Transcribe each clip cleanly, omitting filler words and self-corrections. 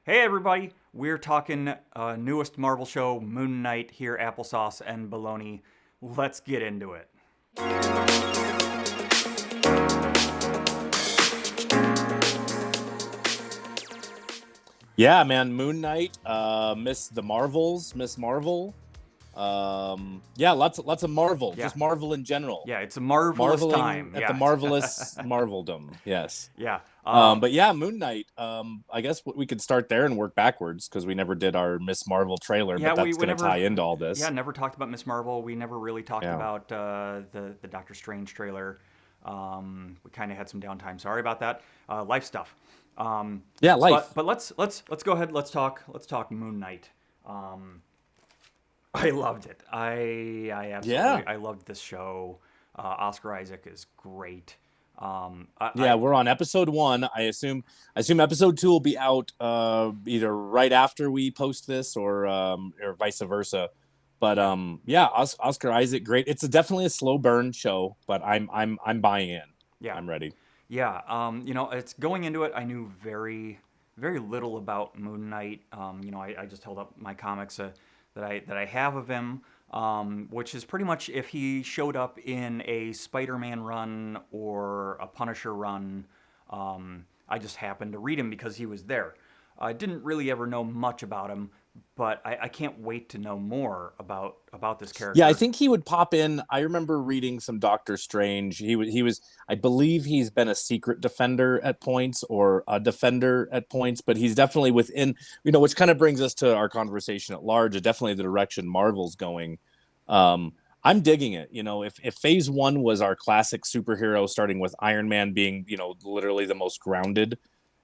Hey everybody, we're talking newest Marvel show, Moon Knight here, applesauce and bologna. Let's get into it. Yeah, man, Moon Knight, Miss Marvel. Yeah, lots of Marvel, Yeah, just Marvel in general. yeah, it's a marvelous Marveling time. at the Yeah, marvelous Marveldom. Yes. yeah, But yeah, Moon Knight. I guess we could start there and work backwards because we never did our Miss Marvel trailer, yeah. but We, that's we going to never, tie into all yeah, this. never talked about Miss Marvel. We never really talked Yeah. about the Doctor Strange trailer. We kind of had some downtime. Sorry about that. Life stuff. Um, Yeah, but life. but let's go ahead. Let's talk Moon Knight. Um, I loved it. I Yeah. absolutely I loved this show. Oscar Isaac is great. Yeah, I we're on episode 1. I assume episode 2 will be out either right after we post this or vice versa. But yeah yeah, Oscar Isaac, great. It's definitely a slow burn show, but I'm buying in. yeah I'm ready. yeah. It's going into it. I knew very little about Moon Knight. I just held up my comics that I have of him. Which is pretty much if he showed up in a Spider-Man run or a Punisher run. I just happened to read him because he was there. I didn't really ever know much about him, but I can't wait to know more about this Yeah, I character. think he would pop in. I remember reading some Doctor Strange. He was I believe he's been a secret defender at points or a defender at points, but he's definitely within, which kind of brings us to our conversation at large, definitely the direction Marvel's going. Um I'm digging it. If phase 1 was our classic superhero starting with Iron Man being, literally the most grounded,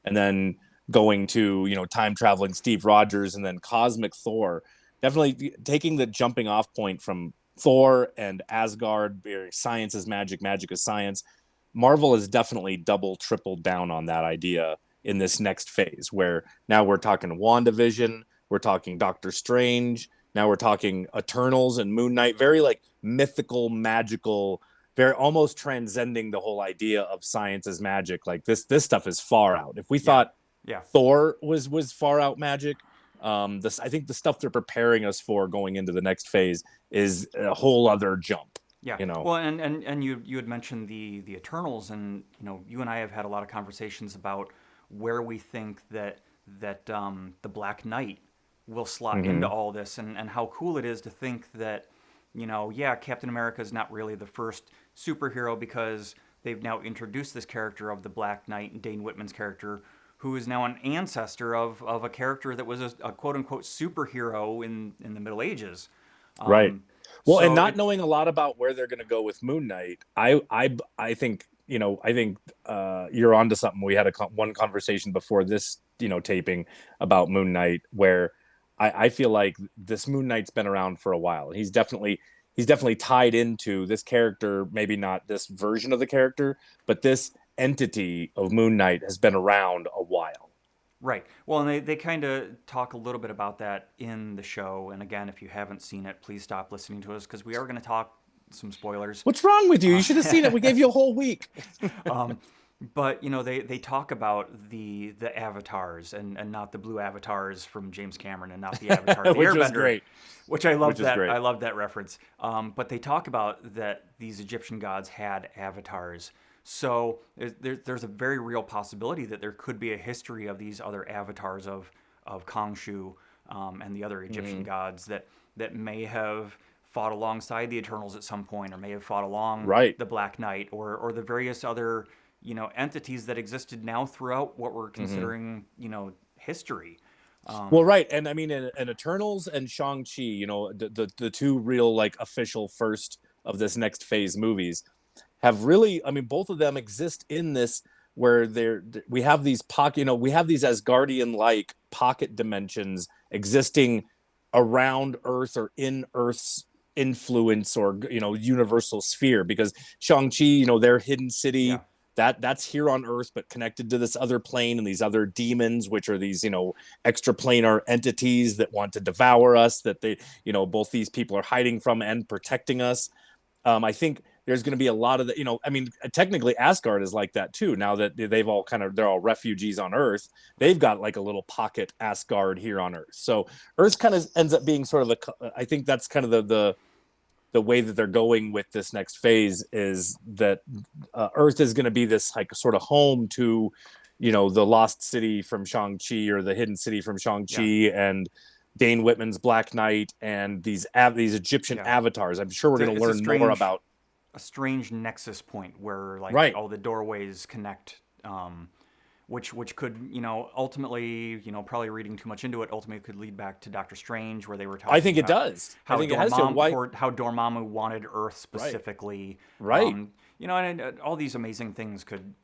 and then going to, time traveling Steve Rogers, and then cosmic Thor, definitely taking the jumping off point from Thor and Asgard, science is magic, magic is science. Marvel has definitely double, tripled down on that idea in this next phase, where now we're talking WandaVision, we're talking Doctor Strange, now we're talking Eternals and Moon Knight, very like mythical, magical, very almost transcending the whole idea of science as magic. Like this stuff is far out. If we Yeah, thought yeah, Thor was far out magic, this I think the stuff they're preparing us for going into the next phase is a whole other jump. yeah. You know. Well, and you had mentioned the Eternals, and you and I have had a lot of conversations about where we think that the Black Knight will slot into Mm-hmm. all this, and how cool it is to think that yeah, Captain America is not really the first superhero because they've now introduced this character of the Black Knight and Dane Whitman's character, who is now an ancestor of a character that was a quote unquote superhero in the Middle Ages. Right. Um, Well, and so not it knowing a lot about where they're going to go with Moon Knight, I think you're onto something. We had one conversation before this taping about Moon Knight, where I feel like this Moon Knight's been around for a while. He's definitely tied into this character, maybe not this version of the character, but this entity of Moon Knight has been around a while. Right. Well, and they kind of talk a little bit about that in the show. And again, if you haven't seen it, please stop listening to us because we are going to talk some spoilers. What's wrong with you? You Uh, should have seen it. We gave you a whole week. um, but they talk about the avatars and not the blue avatars from James Cameron and not the Avatar of the Which was Airbender, great. which I love Which is that I great. love that reference. But they talk about that these Egyptian gods had avatars. So there's a very real possibility that there could be a history of these other avatars of Khonshu and the other Egyptian Mm-hmm. gods that may have fought alongside the Eternals at some point, or may have fought along Right. the Black Knight, or the various other entities that existed now throughout what we're Mm-hmm. considering history. Well, Um, right, and I mean, in Eternals and Shang Chi, the two real like official first of this next phase movies have really, I mean, both of them exist in this where we have these pocket, we have these Asgardian like pocket dimensions existing around Earth or in Earth's influence or universal sphere, because Shang-Chi, their hidden yeah, city, that's here on Earth but connected to this other plane and these other demons, which are these extraplanar entities that want to devour us, that they both these people are hiding from and protecting us. I think there's going to be a lot of the, I mean, technically Asgard is like that too. Now that they're all refugees on Earth, they've got like a little pocket Asgard here on Earth. So Earth kind of ends up being sort of I think that's kind of the way that they're going with this next phase, is that Earth is going to be this like sort of home to, the lost city from Shang-Chi, or the hidden city from Shang-Chi, and Dane Whitman's Black Knight, and these Egyptian avatars. I'm sure we're going to learn more about a strange nexus point where like right. all the doorways connect, which could, ultimately, probably reading too much into it, ultimately could lead back to Doctor Strange, where they were talking. I think it does. I think it has to. How Dormammu wanted Earth specifically, right? And all these amazing things could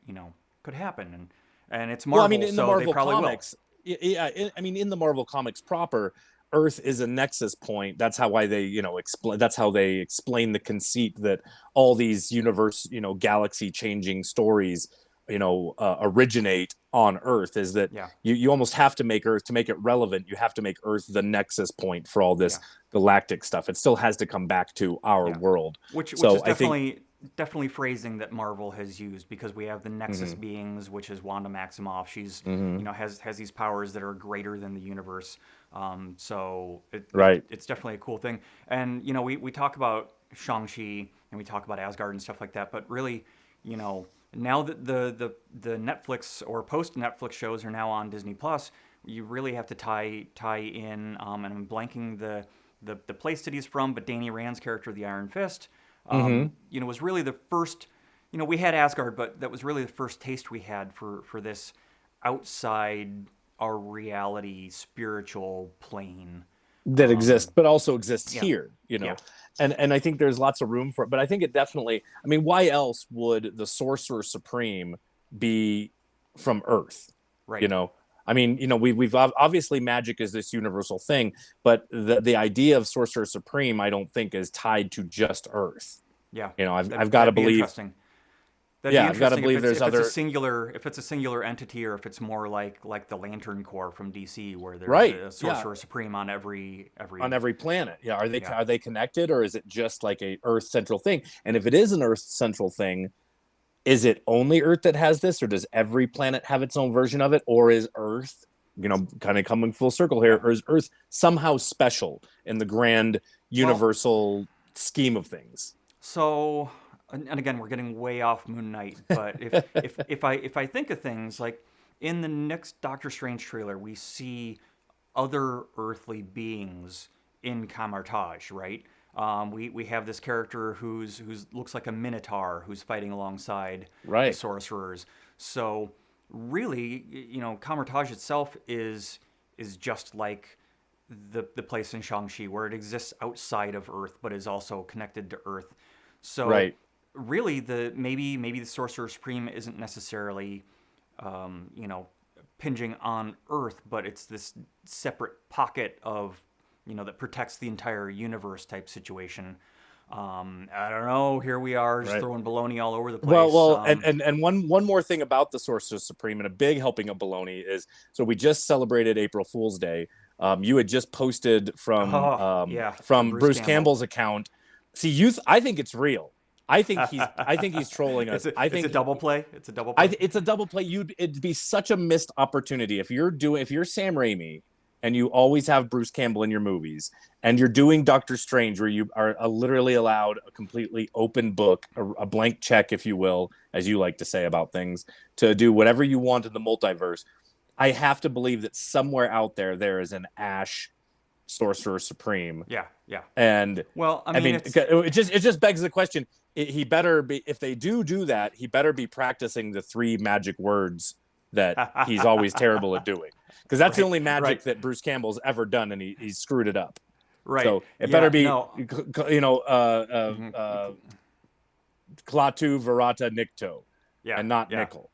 happen, and it's Marvel, in the Marvel they probably comics, will. In the Marvel comics proper, Earth is a nexus point. That's how they explain. That's how they explain the conceit that all these galaxy changing stories originate on Earth, is that you almost have to make Earth, to make it relevant, you have to make Earth the nexus point for all this galactic stuff. It still has to come back to our world, which is definitely phrasing that Marvel has used, because we have the Nexus beings, which is Wanda Maximoff. She's has these powers that are greater than the universe. So it's definitely a cool thing. And we talk about Shang-Chi and we talk about Asgard and stuff like that, but really, now that the Netflix or post Netflix shows are now on Disney Plus, you really have to tie in. And I'm blanking the place that he's from, but Danny Rand's character, the Iron Fist, was really the first. We had Asgard, but that was really the first taste we had for this outside our reality spiritual plane that exists, but also exists here. And I think there's lots of room for it. But I think it definitely. I mean, why else would the Sorcerer Supreme be from Earth? Right. I mean, we've obviously magic is this universal thing, but the idea of Sorcerer Supreme, I don't think, is tied to just Earth. Yeah. I've got to believe. Interesting. I've got to believe there's other. If it's a singular entity, or if it's more like the Lantern Corps from DC, where there's a Sorcerer Supreme on every planet. Yeah. Are they connected, or is it just like a Earth central thing? And if it is an Earth central thing, is it only Earth that has this, or does every planet have its own version of it? Or is Earth, kind of coming full circle here, or is Earth somehow special in the grand universal scheme of things? So, and again, we're getting way off Moon Knight, but if I think of things like in the next Doctor Strange trailer, we see other earthly beings in Kamar-Taj, right? We have this character who's looks like a minotaur who's fighting alongside the sorcerers. So really, Kamar-Taj itself is just like the place in Shang-Chi, where it exists outside of Earth but is also connected to Earth. So really, maybe the Sorcerer Supreme isn't necessarily impinging on Earth, but it's this separate pocket of that protects the entire universe type situation. I don't know. Here we are, just throwing baloney all over the place. And one more thing about the Sorcerer Supreme, and a big helping of baloney, is so we just celebrated April Fool's Day. You had just posted from Bruce Campbell's account. See, I think it's real. I think he's trolling us. I think it's a double play. It's a double play. It's a double play. It'd be such a missed opportunity if you're Sam Raimi, and you always have Bruce Campbell in your movies, and you're doing Doctor Strange, where you are literally allowed a completely open book, a blank check, if you will, as you like to say about things, to do whatever you want in the multiverse. I have to believe that somewhere out there is an Ash Sorcerer Supreme. Yeah. And I mean it just begs the question. He better be, if they do that, he better be practicing the 3 magic words that he's always terrible at doing, because that's the only magic that Bruce Campbell's ever done, and he's screwed it up. Right. So it better be, Klaatu Verata Nikto, and not Nickel.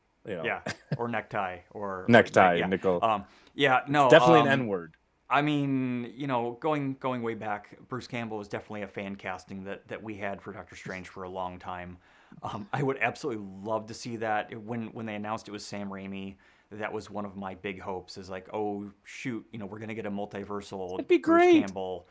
Or necktie, or necktie, nickel. It's definitely an N word. I mean, going way back, Bruce Campbell was definitely a fan casting that we had for Doctor Strange for a long time. I would absolutely love to see that. When they announced it was Sam Raimi, that was one of my big hopes. Is like, oh shoot, we're gonna get a multiversal. It'd be great. Bruce Campbell.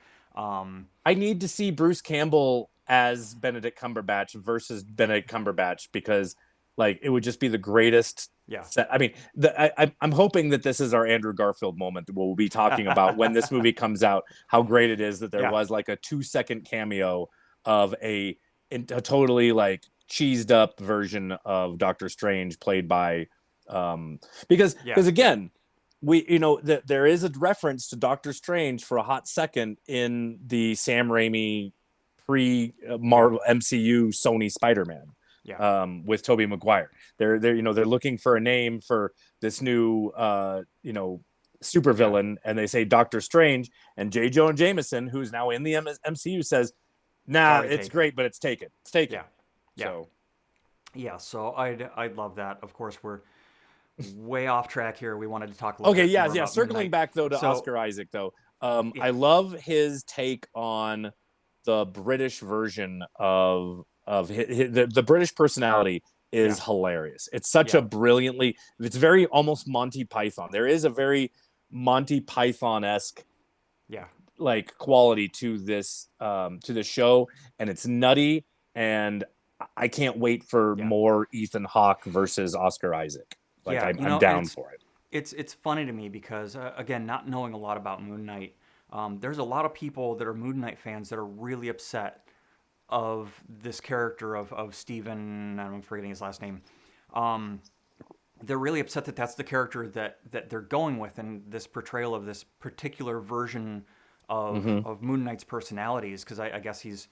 I need to see Bruce Campbell as Benedict Cumberbatch versus Benedict Cumberbatch, because like it would just be the greatest Yeah. set. I mean, I'm hoping that this is our Andrew Garfield moment that we'll be talking about when this movie comes out. How great it is that there Yeah. was like a 2-second cameo of a totally like cheesed up version of Doctor Strange played by because Yeah. again, we there is a reference to Doctor Strange for a hot second in the Sam Raimi pre Marvel MCU Sony Spider-Man Yeah. with Tobey Maguire. They're they're looking for a name for this new supervillain, and they say Doctor Strange, and J. Jonah Jameson, who's now in the MCU, says, "Nah, it's taken. great, but it's taken. It's taken." Yeah. Yeah. So Yeah. So I'd love that. Of course, we're way off track here. We wanted to talk a little okay, bit yeah, more yeah. about Moon Circling Knight. back though to So Oscar Isaac though, yeah. I love his take on the British version of the British personality is Yeah. hilarious. It's such Yeah. a brilliantly, it's very almost Monty Python. There is a very Monty Python-esque Yeah. like quality to this show, and it's nutty, and I can't wait for Yeah. more Ethan Hawke versus Oscar Isaac. Like Yeah. I'm down for it. It's funny to me because again, not knowing a lot about Moon Knight, there's a lot of people that are Moon Knight fans that are really upset of this character of Stephen. I'm forgetting his last name. Um, they're really upset that that's the character that they're going with, and this portrayal of this particular version of Moon Knight's personalities. Because I guess he's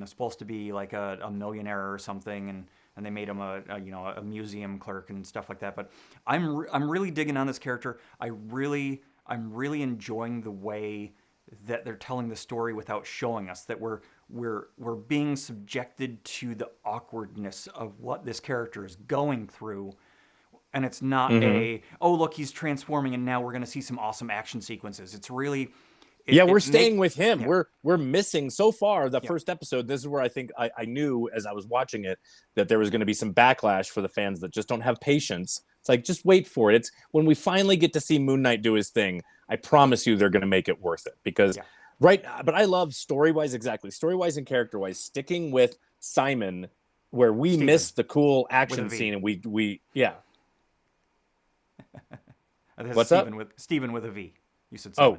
supposed to be like a millionaire or something, and they made him a museum clerk and stuff like that. But I'm really digging on this character. I'm really enjoying the way that they're telling the story without showing us that we're being subjected to the awkwardness of what this character is going through, and it's not a oh look, he's transforming and now we're going to see some awesome action sequences. It's really Yeah, we're it's staying with him. yeah, We're missing so far the yeah, first episode. This is where I think I knew as I was watching it that there was going to be some backlash for the fans that just don't have patience. It's like, just wait for it. It's when we finally get to see Moon Knight do his thing, I promise you they're going to make it worth it, because yeah. right, but I love story-wise, exactly. Story-wise and character-wise, sticking with Simon, where we Steven, missed the cool with a action V. scene, and we yeah. That's What's up? Stephen with a V. You said Oh,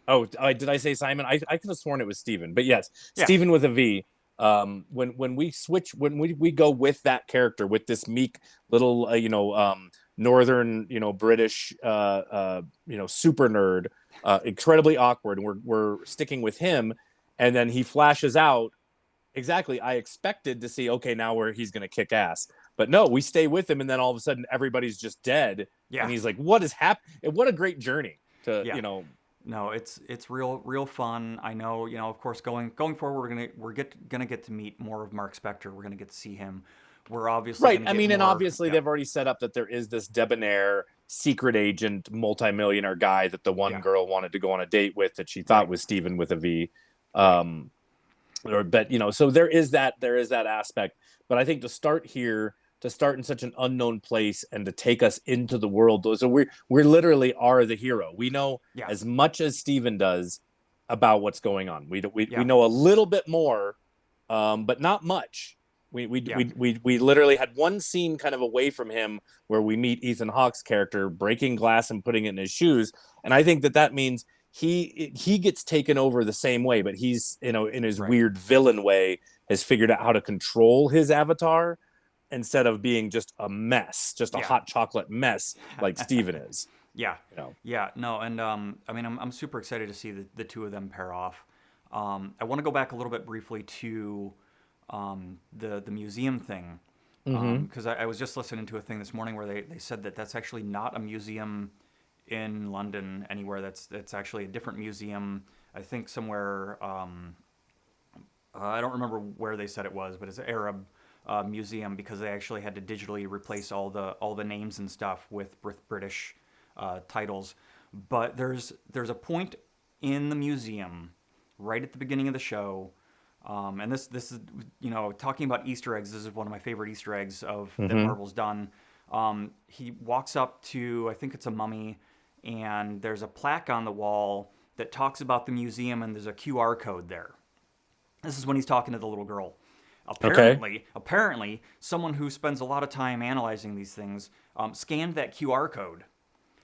Simon. did I say Simon? I could have sworn it was Steven, but yes, Yeah, Steven with a V. When we switch, when we go with that character, with this meek little, northern, British, super nerd, incredibly awkward, and we're sticking with him, and then he flashes out. Exactly, I expected to see, okay, now where he's going to kick ass, but no, we stay with him, and then all of a sudden everybody's just dead, yeah, and he's like, "What is happening?" What a great journey to yeah. No, it's real fun. I know, of course, going forward, we're gonna get to meet more of Mark Spector. We're gonna get to see him. We're obviously Right. gonna I get mean, and more. obviously Yeah, they've already set up that there is this debonair secret agent multimillionaire guy that the one yeah, girl wanted to go on a date with, that she thought right, was Steven with a V. right, But so there is that aspect. But I think to start here, to start in such an unknown place, and to take us into the world, so we literally are the hero. We know yeah, as much as Steven does about what's going on. We yeah, know a little bit more, but not much. yeah, We literally had one scene kind of away from him where we meet Ethan Hawke's character breaking glass and putting it in his shoes, and I think that means he gets taken over the same way, but he's in his right, weird villain way has figured out how to control his avatar instead of being just a mess, just a yeah. hot chocolate mess like Steven is. Yeah, You know. yeah, no, and I mean, I'm super excited to see the two of them pair off. I want to go back a little bit briefly to the museum thing, Mm-hmm. because I was just listening to a thing this morning where they said that that's actually not a museum in London anywhere. That's actually a different museum. I think somewhere. I don't remember where they said it was, but it's an Arab museum, because they actually had to digitally replace all the names and stuff with British titles. But there's a point in the museum right at the beginning of the show, and this is talking about Easter eggs. This is one of my favorite Easter eggs of that Mm-hmm. Marvel's done. He walks up to, I think it's a mummy, and there's a plaque on the wall that talks about the museum, and there's a QR code there. This is when he's talking to the little girl. Okay. Apparently, someone who spends a lot of time analyzing these things scanned that QR code,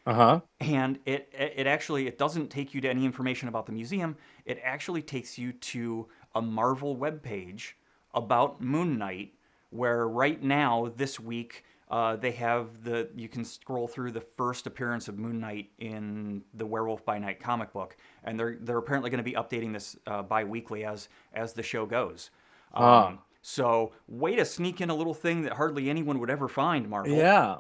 Uh-huh. and it actually it doesn't take you to any information about the museum. It actually takes you to a Marvel webpage about Moon Knight, where right now this week they have you can scroll through the first appearance of Moon Knight in the Werewolf by Night comic book, and they're apparently going to be updating this bi-weekly as the show goes. Ah. So way to sneak in a little thing that hardly anyone would ever find, Marvel. Yeah.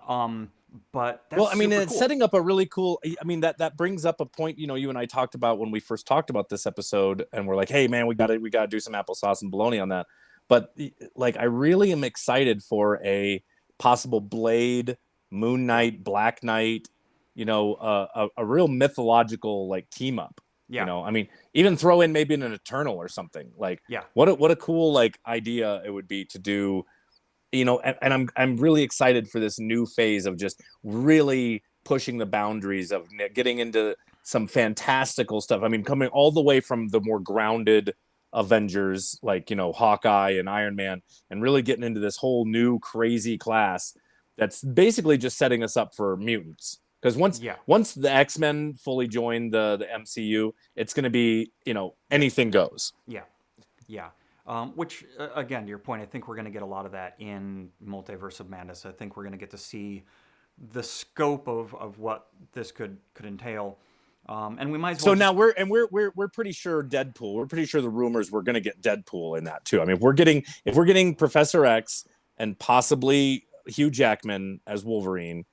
But Well, that's I mean, super it's cool. setting up a really cool. I mean, that brings up a point. You and I talked about when we first talked about this episode, and we're like, "Hey, man, we got to do some applesauce and bologna on that." But like, I really am excited for a possible Blade, Moon Yeah, Knight, Black Knight. A real mythological like team up. yeah, I mean, even throw in maybe an Eternal or something. Like, yeah, what a cool like idea it would be to do, and I'm really excited for this new phase of just really pushing the boundaries of getting into some fantastical stuff. I mean, coming all the way from the more grounded Avengers like Hawkeye and Iron Man, and really getting into this whole new crazy class that's basically just setting us up for mutants. Because once yeah, once the X-Men fully join the MCU, it's going to be yeah, anything goes. yeah, yeah. Which, again, to your point, I think we're going to get a lot of that in Multiverse of Madness. I think we're going to get to see the scope of what this could entail. And we might as well So now just we're pretty sure Deadpool. We're pretty sure the rumors we're going to get Deadpool in that too. I mean, if we're getting Professor X and possibly Hugh Jackman as Wolverine,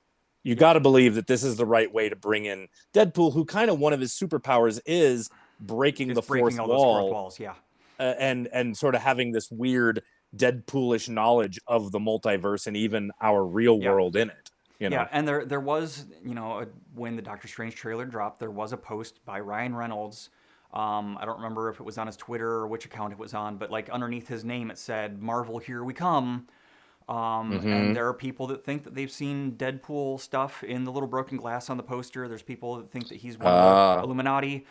you yeah, got to believe that this is the right way to bring in Deadpool, who kind of one of his superpowers is breaking is the breaking fourth all those fourth wall, walls. Yeah, and sort of having this weird Deadpoolish knowledge of the multiverse and even our real yeah. world in it. You Yeah, know. and there was, when the Doctor Strange trailer dropped, there was a post by Ryan Reynolds. I don't remember if it was on his Twitter or which account it was on, but like underneath his name it said "Marvel, here we come." And Mm-hmm. there are people that think that they've seen Deadpool stuff in the little broken glass on the poster. There's people that think that he's one of the Ah. Illuminati.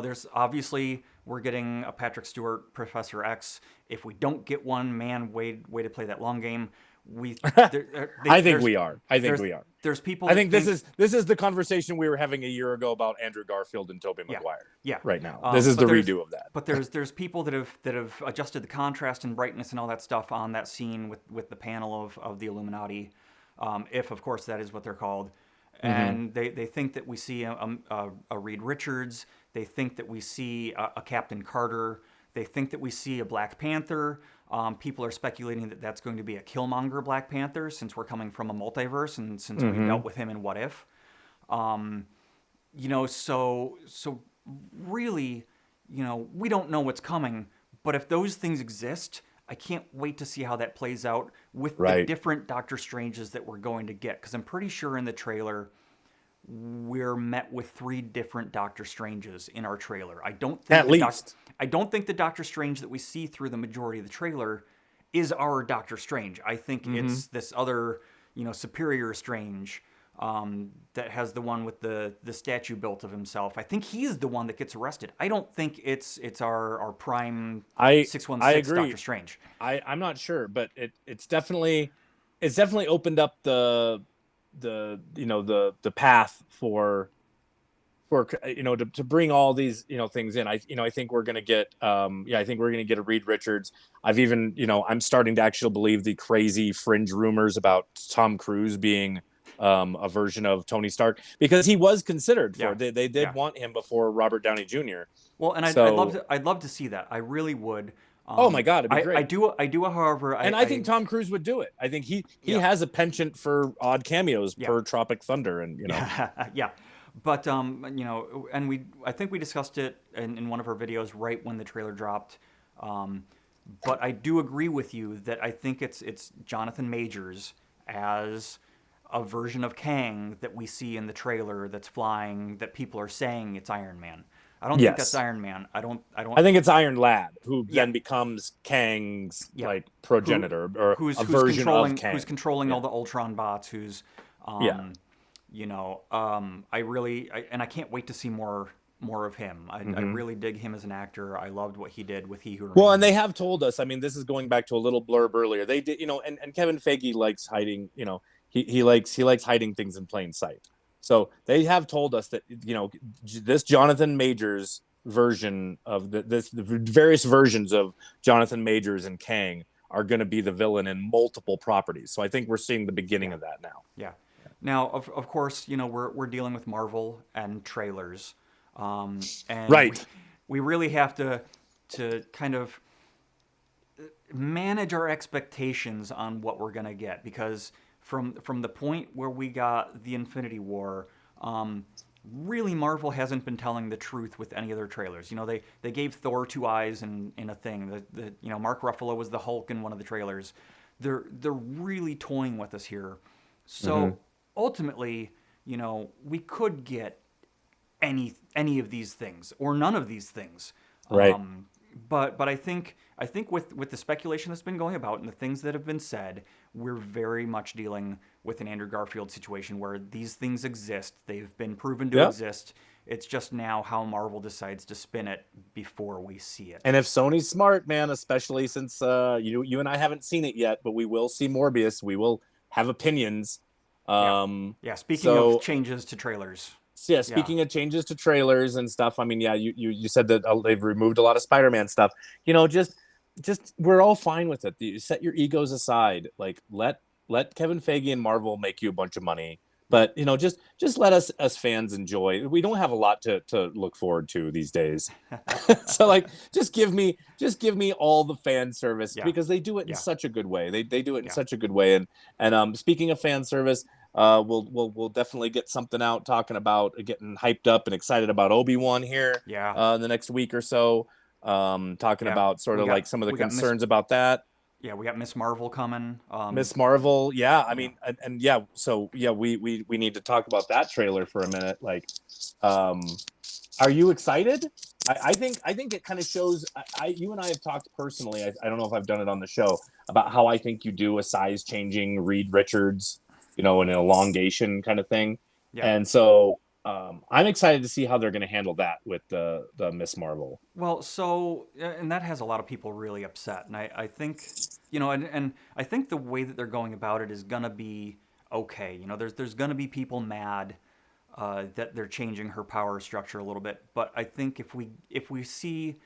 There's obviously we're getting a Patrick Stewart Professor X. If we don't get one, man, way to play that long game. We I think we are. I think there's we are. there's people I that think this think is this is the conversation we were having a year ago about Andrew Garfield and Tobey yeah, Maguire. yeah. Right now, this is the redo of that. But there's people that have adjusted the contrast and brightness and all that stuff on that scene with the panel of the Illuminati, if of course that is what they're called, Mm-hmm. and they think that we see a Reed Richards, they think that we see a Captain Carter, they think that we see a Black Panther. People are speculating that that's going to be a Killmonger Black Panther since we're coming from a multiverse and since we Mm-hmm. dealt with him in What If. So really, we don't know what's coming, but if those things exist, I can't wait to see how that plays out with the Right. different Doctor Stranges that we're going to get, because I'm pretty sure in the trailer we're met with 3 different Doctor Stranges in our trailer. At least. I don't think the Doctor Strange that we see through the majority of the trailer is our Doctor Strange. I think Mm-hmm. it's this other, superior Strange, that has the one with the statue built of himself. I think he's the one that gets arrested. I don't think it's our prime I 616 agree. Doctor Strange. I'm not sure, but it's definitely opened up the path to bring all these things in. I think we're gonna get I think we're gonna get a Reed Richards. I've even I'm starting to actually believe the crazy fringe rumors about Tom Cruise being a version of Tony Stark, because he was considered for Yeah, it. They did yeah. want him before Robert Downey Jr. Well, and So I'd love to see that. I really would. oh my god, it'd be I great. do. However, And I think Tom Cruise would do it. I think he yeah, has a penchant for odd cameos yeah. per Tropic Thunder, and Yeah, but and I think we discussed it in one of our videos right when the trailer dropped. But I do agree with you that I think it's Jonathan Majors as a version of Kang that we see in the trailer that's flying, that people are saying it's Iron Man. I don't think that's yes, Iron Man. I don't. I think it's Iron Lad who Yeah, then becomes Kang's yeah. like Who progenitor or a version of Kang. who's controlling all Yeah, the Ultron bots? Who's yeah. um, I can't wait to see more more of him. I Hmm. really dig him as an actor. I loved what he did with He Who Well, and they Remains. have told us. I mean, this is going back to a little blurb earlier. They did, and Kevin Feige likes hiding. He likes hiding things in plain sight. So they have told us that this Jonathan Majors version of the various versions of Jonathan Majors and Kang are going to be the villain in multiple properties. So I think we're seeing the beginning Yeah, of that now. yeah. Now, of course, we're dealing with Marvel and trailers, and we Right. we really have to kind of manage our expectations on what we're gonna get because from the point where we got the Infinity War, really Marvel hasn't been telling the truth with any of their trailers. They gave Thor two eyes in a thing. Mark Ruffalo was the Hulk in one of the trailers. They're really toying with us here. Hmm. So ultimately, we could get any of these things or none of these things. Right. But I think with the speculation that's been going about and the things that have been said, we're very much dealing with an Andrew Garfield situation where these things exist. They've been proven to Yeah. exist. It's just now how Marvel decides to spin it before we see it. And if Sony's smart, man, especially since you and I haven't seen it yet, but we will see Morbius, we will have opinions. Yeah. Um, Yeah. Speaking of so changes to trailers. so yeah, Yeah. speaking of changes to trailers and stuff, I mean, yeah, you said that they've removed a lot of Spider-Man stuff. Just we're all fine with it. You set your egos aside. Like let Kevin Feige and Marvel make you a bunch of money. Yeah. But just let us fans enjoy. We don't have a lot to look forward to these days. So like just give me all the fan service Yeah. because they do it in Yeah. such a good way. They do it in Yeah. such a good way. And speaking of fan service, we'll definitely get something out talking about getting hyped up and excited about Obi-Wan here Yeah. in the next week or so. Talking Yeah. about sort We of got like some of the we got Miss concerns about that. Yeah, we got Miss Marvel coming. Miss Marvel, yeah. I Yeah. mean, and yeah. So yeah, we need to talk about that trailer for a minute. Like, um, are you excited? I think it kind of shows. You and I have talked personally. I don't know if I've done it on the show about how I think you do a size changing Reed Richards, an elongation kind of thing. Yeah. And so I'm excited to see how they're going to handle that with the Miss Marvel. Well, and that has a lot of people really upset, and I think, and I think the way that they're going about it is gonna be okay. There's gonna be people mad that they're changing her power structure a little bit, but I think if we see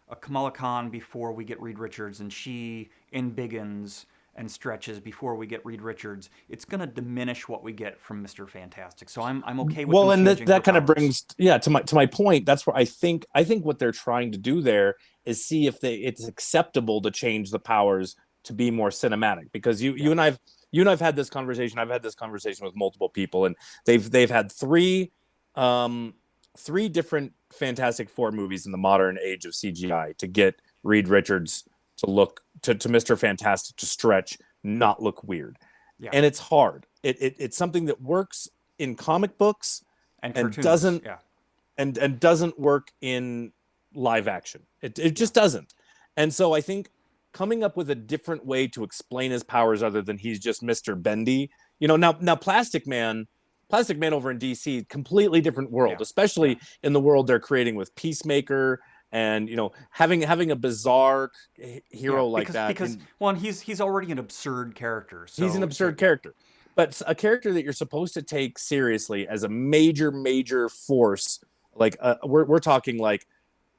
a Kamala Khan before we get Reed Richards, and she embiggens and stretches before we get Reed Richards, it's gonna diminish what we get from Mister Fantastic. So I'm okay with Well, them and that changing her that kind of powers. brings to my point. That's where I think what they're trying to do there is see if it's acceptable to change the powers to be more cinematic because you Yeah. you and I've had this conversation. I've had this conversation with multiple people, and they've had um three different Fantastic Four movies in the modern age of CGI to get Reed Richards to look to Mr. Fantastic to stretch, not look weird. Yeah. And it's hard. It's something that works in comic books And and cartoons. doesn't Yeah. and doesn't work in live action. It Yeah. just doesn't. And so I think coming up with a different way to explain his powers other than he's just Mr. Bendy. Now Plastic Man over in DC, completely different world, Yeah. Yeah. especially in the world they're creating with Peacemaker and having a bizarre Yeah. hero like that Because in one, he's already an absurd character. he's an So absurd yeah. character, but a character that you're supposed to take seriously as a major force. Like we're talking like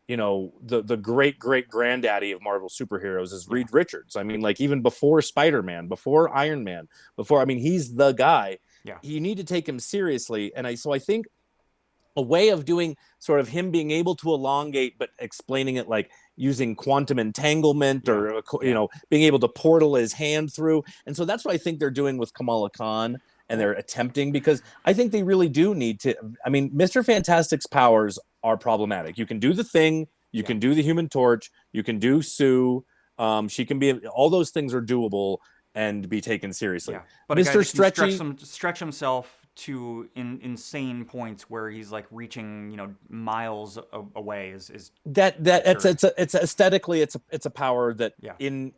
the great granddaddy of Marvel superheroes is Yeah. Reed Richards. I mean, like even before Spider-Man, before Iron Man, I mean, he's the guy. Yeah. You need to take him seriously, and I think a way of doing sort of him being able to elongate but explaining it like using quantum entanglement Yeah. or Yeah. being able to portal his hand through. And so that's what I think they're doing with Kamala Khan, and they're Well, attempting, because I think they really do need to. I mean, Mr. Fantastic's powers are problematic. You can do the Thing, you yeah. can do the Human Torch, you can do Sue. She can be, all those things are doable and be taken seriously. Yeah. But a guy Mr. that can Stretchy, stretch himself to insane points where he's like reaching, miles away is that absurd. it's aesthetically it's a power that Yeah. in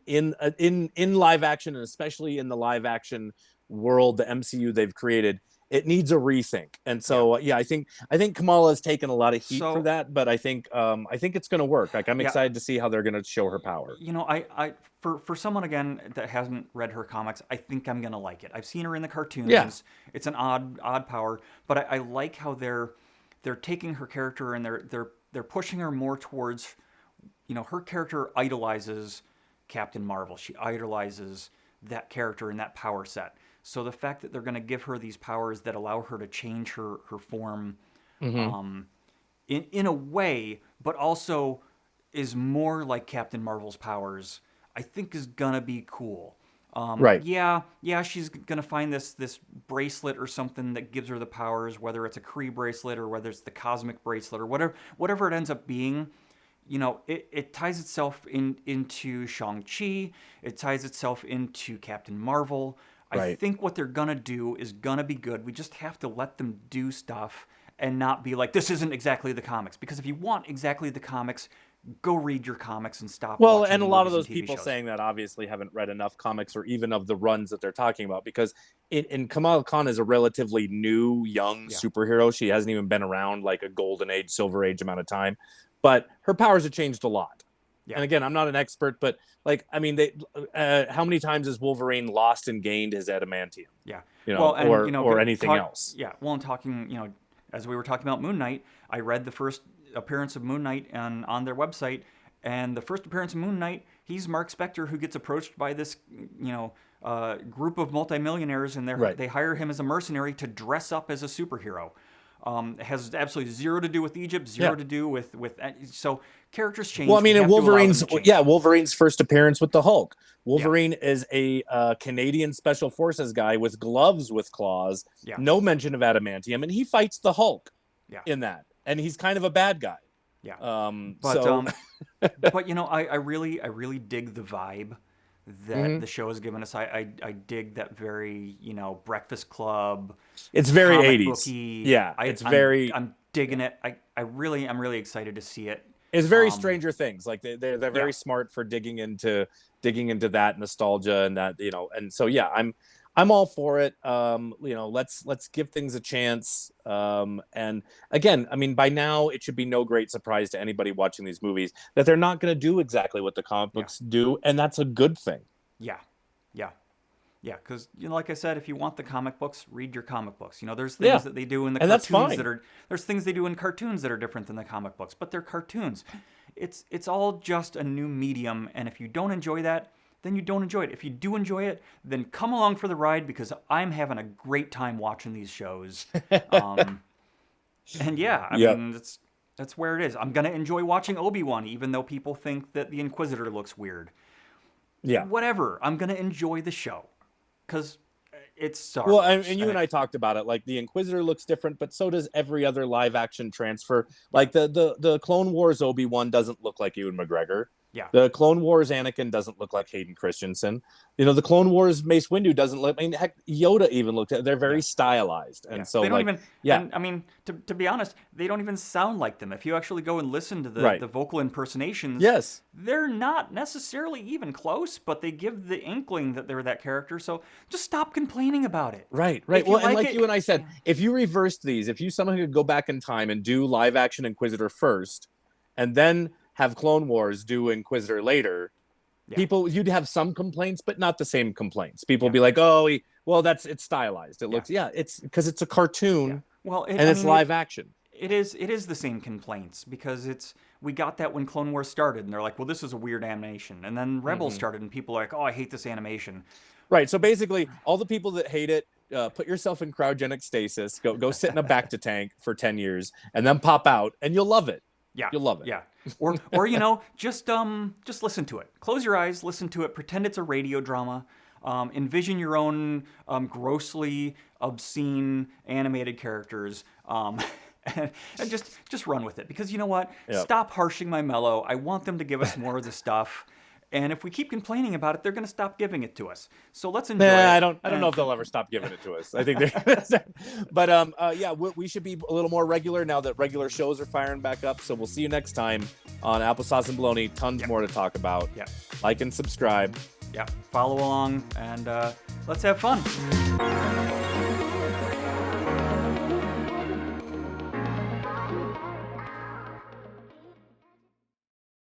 live action, and especially in the live action world, the MCU they've created, it needs a rethink. And so yeah, I think Kamala has taken a lot of heat So- for that, but I think it's going to work. Like, I'm Yeah. excited to see how they're going to show her power. You know, I for someone again that hasn't read her comics, I think I'm gonna like it. I've seen her in the cartoons. Yeah. It's an odd power, but I like how they're taking her character and they're pushing her more towards, you know, her character idolizes Captain Marvel. She idolizes that character and that power set. So the fact that they're gonna give her these powers that allow her to change her form, in a way, but also is more like Captain Marvel's powers, I think is gonna be cool. Right. Yeah, she's gonna find this bracelet or something that gives her the powers, whether it's a Kree bracelet or whether it's the cosmic bracelet or whatever it ends up being. You know, it ties itself into Shang-Chi. It ties itself into Captain Marvel. I Right. think what they're gonna do is gonna be good. We just have to let them do stuff and not be like, this isn't exactly the comics. Because if you want exactly the comics, go read your comics and stop. Well, watching and a the lot of movies those and TV people shows. saying that obviously haven't read enough comics or even of the runs that they're talking about, because in Kamala Khan is a relatively new, young Yeah. superhero. She hasn't even been around like a golden age, silver age amount of time, but her powers have changed a lot. Yeah. And again, I'm not an expert, but like, I mean, how many times has Wolverine lost and gained his adamantium? Yeah. You know, Well, and, or you know, or good- anything talk- else. Yeah. Well, and talking, you know, as we were talking about Moon Knight, I read the first appearance of Moon Knight on their website, and the first appearance of Moon Knight, he's Mark Spector, who gets approached by this, you know, group of multimillionaires, and Right. they hire him as a mercenary to dress up as a superhero. It has absolutely zero to do with Egypt, zero Yeah. to do with so characters change. Well, I mean, We in have to allow them Wolverine's, to change. Wolverine's first appearance with the Hulk. Wolverine is a Canadian Special Forces guy with gloves with claws, Yeah. no mention of adamantium, and he fights the Hulk Yeah. in that, and he's kind of a bad guy. Yeah. But But but you know, I really dig the vibe that Mm-hmm. the show has given us. I dig that very, you know, Breakfast Club. it's very comic 80s. booky. Yeah, I'm digging it. I'm really excited to see it. It's very Um, Stranger Things. Like they're very Yeah. smart for digging into that nostalgia and that, you know. And so yeah, I'm all for it. You know, let's give things a chance. And again, I mean, by now it should be no great surprise to anybody watching these movies that they're not going to do exactly what the comic books do, and that's a good thing. Yeah, because, you know, like I said, if you want the comic books, read your comic books. You know, there's Yeah. things that they do in the And that's cartoons fine. there's things they do in cartoons that are different than the comic books, but they're cartoons. It's all just a new medium, and if you don't enjoy that, then you don't enjoy it. If you do enjoy it, then come along for the ride, because I'm having a great time watching these shows. And yeah, I Yep. mean, that's where it is. I'm gonna enjoy watching Obi-Wan, even though people think that the Inquisitor looks weird. Yeah. Whatever. I'm gonna enjoy the show because it's Star Well, Wars. and you and I talked about it. Like the Inquisitor looks different, but so does every other live action transfer. Like the Clone Wars Obi-Wan doesn't look like Ewan McGregor. Yeah. The Clone Wars Anakin doesn't look like Hayden Christensen. You know, the Clone Wars Mace Windu doesn't look. I mean, heck, Yoda even looked at. They're very stylized, and Yeah. so they don't like, even. yeah. And, I mean, to be honest, they don't even sound like them. If you actually go and listen to Right. the vocal impersonations, yes, they're not necessarily even close, but they give the inkling that they're that character. So just stop complaining about it. right. If you Well, and like like it- you and I said, if you reversed these, if you somehow could go back in time and do live action Inquisitor first, and then have Clone Wars do Inquisitor later, Yeah. people, you'd have some complaints, but not the same complaints. People would Yeah. be like, "Oh, well, it's stylized. It looks, it's because it's a cartoon Well, and it's live action." It is the same complaints because we got that when Clone Wars started, and they're like, well, this is a weird animation, and then Rebels started, and people are like, oh, I hate this animation. Right. So basically, all the people that hate it, put yourself in cryogenic stasis, go sit in a Bacta tank for 10 years, and then pop out, and you'll love it. Yeah, You'll love it. Yeah, or you know, just listen to it. Close your eyes, listen to it. Pretend it's a radio drama. Envision your own grossly obscene animated characters. And just run with it, because you know what? Yep. Stop harshing my mellow. I want them to give us more of the stuff. And if we keep complaining about it, they're going to stop giving it to us. So let's enjoy it. I don't And- know if they'll ever stop giving it to us. I think they're, but yeah, we should be a little more regular now that regular shows are firing back up. So we'll see you next time on Applesauce and Bologna. Tons more to talk about. Yeah. Like and subscribe. Yeah, follow along, and let's have fun.